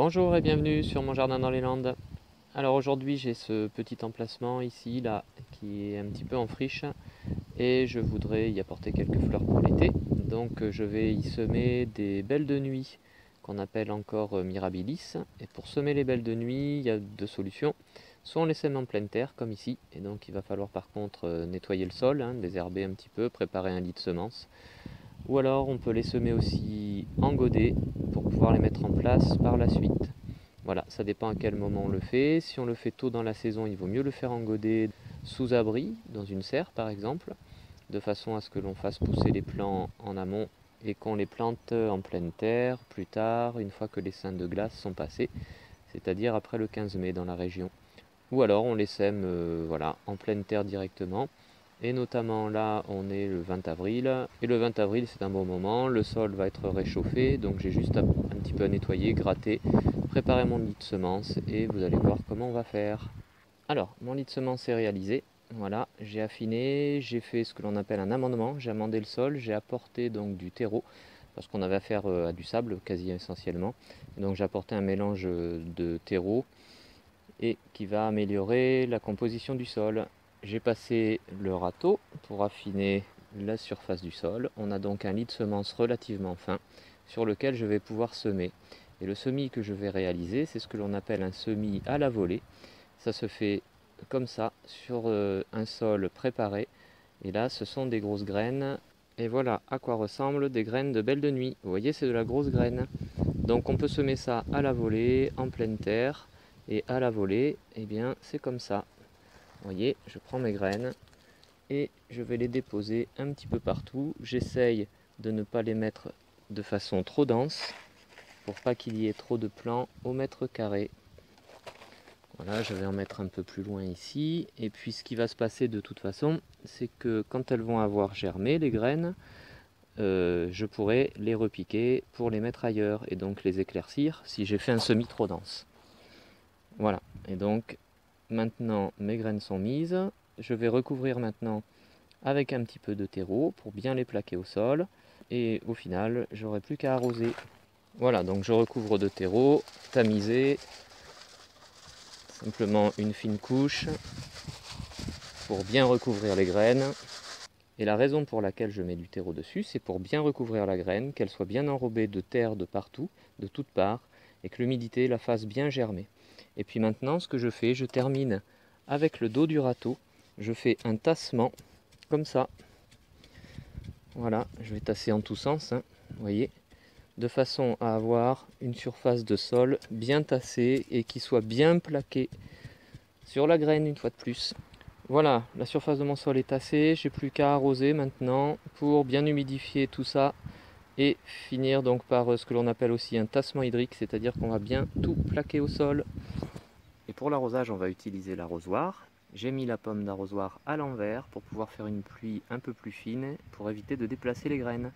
Bonjour et bienvenue sur mon jardin dans les Landes. Alors aujourd'hui j'ai ce petit emplacement ici, là, qui est un petit peu en friche et je voudrais y apporter quelques fleurs pour l'été. Donc je vais y semer des belles de nuit qu'on appelle encore mirabilis. Et pour semer les belles de nuit, il y a deux solutions. Soit on les sème en pleine terre comme ici, et donc il va falloir par contre nettoyer le sol, désherber un petit peu, préparer un lit de semences. Ou alors on peut les semer aussi en godet pour pouvoir les mettre en place par la suite. Voilà, ça dépend à quel moment on le fait. Si on le fait tôt dans la saison, il vaut mieux le faire en godet sous abri, dans une serre par exemple, de façon à ce que l'on fasse pousser les plants en amont et qu'on les plante en pleine terre plus tard, une fois que les seinnes de glace sont passées, c'est-à-dire après le 15 mai dans la région. Ou alors on les sème voilà, en pleine terre directement. Et notamment là, on est le 20 avril. Et le 20 avril, c'est un bon moment. Le sol va être réchauffé. Donc j'ai juste un petit peu à nettoyer, gratter, préparer mon lit de semences. Et vous allez voir comment on va faire. Alors, mon lit de semences est réalisé. Voilà, j'ai affiné, j'ai fait ce que l'on appelle un amendement. J'ai amendé le sol, j'ai apporté donc du terreau. Parce qu'on avait affaire à du sable, quasi essentiellement. Et donc j'ai apporté un mélange de terreau et qui va améliorer la composition du sol. J'ai passé le râteau pour affiner la surface du sol. On a donc un lit de semences relativement fin sur lequel je vais pouvoir semer. Et le semis que je vais réaliser, c'est ce que l'on appelle un semis à la volée. Ça se fait comme ça sur un sol préparé. Et là, ce sont des grosses graines. Et voilà à quoi ressemblent des graines de belle de nuit. Vous voyez, c'est de la grosse graine. Donc on peut semer ça à la volée, en pleine terre. Et à la volée, eh bien, c'est comme ça. Vous voyez, je prends mes graines et je vais les déposer un petit peu partout. J'essaye de ne pas les mettre de façon trop dense pour pas qu'il y ait trop de plants au mètre carré. Voilà, je vais en mettre un peu plus loin ici. Et puis ce qui va se passer de toute façon, c'est que quand elles vont avoir germé, les graines, je pourrai les repiquer pour les mettre ailleurs et donc les éclaircir si j'ai fait un semis trop dense. Voilà, et donc maintenant mes graines sont mises. Je vais recouvrir maintenant avec un petit peu de terreau pour bien les plaquer au sol. Et au final, j'aurai plus qu'à arroser. Voilà, donc je recouvre de terreau, tamisé, simplement une fine couche pour bien recouvrir les graines. Et la raison pour laquelle je mets du terreau dessus, c'est pour bien recouvrir la graine, qu'elle soit bien enrobée de terre de partout, de toutes parts, et que l'humidité la fasse bien germer. Et puis maintenant, ce que je fais, je termine avec le dos du râteau. Je fais un tassement, comme ça. Voilà, je vais tasser en tous sens, vous voyez, de façon à avoir une surface de sol bien tassée et qui soit bien plaquée sur la graine une fois de plus. Voilà, la surface de mon sol est tassée, j'ai plus qu'à arroser maintenant pour bien humidifier tout ça et finir donc par ce que l'on appelle aussi un tassement hydrique, c'est-à-dire qu'on va bien tout plaquer au sol. Et pour l'arrosage, on va utiliser l'arrosoir. J'ai mis la pomme d'arrosoir à l'envers pour pouvoir faire une pluie un peu plus fine pour éviter de déplacer les graines.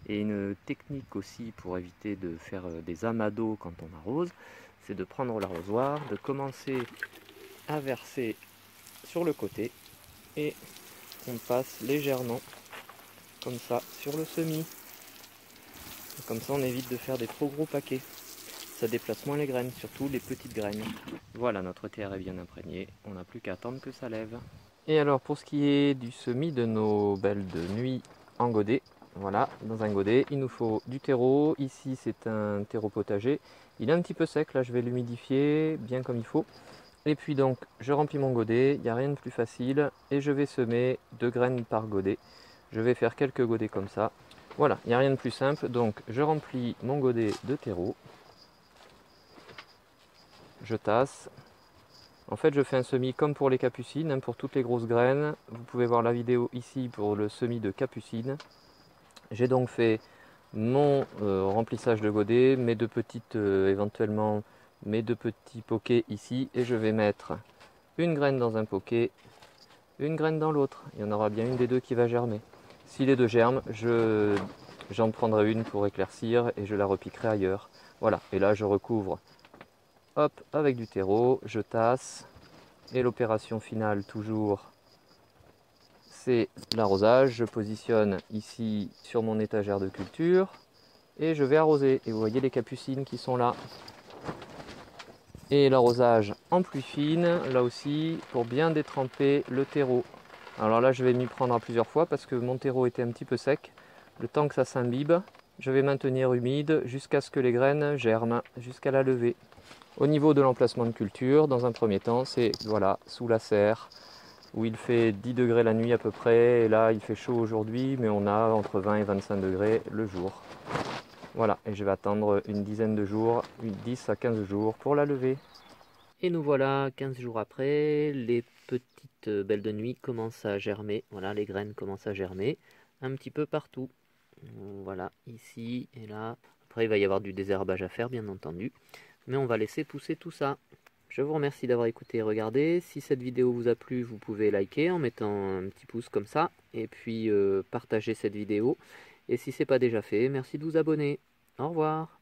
Et une technique aussi pour éviter de faire des amas d'eau quand on arrose, c'est de prendre l'arrosoir, de commencer à verser sur le côté et on passe légèrement comme ça sur le semis. Et comme ça on évite de faire des trop gros paquets. Ça déplace moins les graines, surtout les petites graines. Voilà, notre terre est bien imprégnée, on n'a plus qu'à attendre que ça lève. Et alors pour ce qui est du semis de nos belles de nuit en godet, voilà, dans un godet, il nous faut du terreau. Ici c'est un terreau potager, il est un petit peu sec, là je vais l'humidifier bien comme il faut. Et puis donc je remplis mon godet, il n'y a rien de plus facile, et je vais semer 2 graines par godet. Je vais faire quelques godets comme ça. Voilà, il n'y a rien de plus simple, donc je remplis mon godet de terreau. Je tasse. En fait, je fais un semis comme pour les capucines, pour toutes les grosses graines. Vous pouvez voir la vidéo ici pour le semis de capucines. J'ai donc fait mon remplissage de godet, mes deux petites, éventuellement mes deux petits poquets ici, et je vais mettre une graine dans un poquet, une graine dans l'autre. Il y en aura bien une des deux qui va germer. Si les deux germent, j'en prendrai une pour éclaircir et je la repiquerai ailleurs. Voilà, et là je recouvre. Hop, avec du terreau, je tasse. Et l'opération finale, toujours, c'est l'arrosage. Je positionne ici sur mon étagère de culture et je vais arroser. Et vous voyez les capucines qui sont là. Et l'arrosage en pluie fine, là aussi, pour bien détremper le terreau. Alors là, je vais m'y prendre à plusieurs fois parce que mon terreau était un petit peu sec. Le temps que ça s'imbibe, je vais maintenir humide jusqu'à ce que les graines germent, jusqu'à la levée. Au niveau de l'emplacement de culture, dans un premier temps, c'est voilà, sous la serre, où il fait 10 degrés la nuit à peu près. Et là, il fait chaud aujourd'hui, mais on a entre 20 et 25 degrés le jour. Voilà, et je vais attendre une dizaine de jours, 10 à 15 jours pour la lever. Et nous voilà 15 jours après, les petites belles de nuit commencent à germer. Voilà, les graines commencent à germer un petit peu partout. Voilà, ici et là. Après, il va y avoir du désherbage à faire, bien entendu. Mais on va laisser pousser tout ça. Je vous remercie d'avoir écouté et regardé. Si cette vidéo vous a plu, vous pouvez liker en mettant un petit pouce comme ça. Et puis partager cette vidéo. Et si ce n'est pas déjà fait, merci de vous abonner. Au revoir.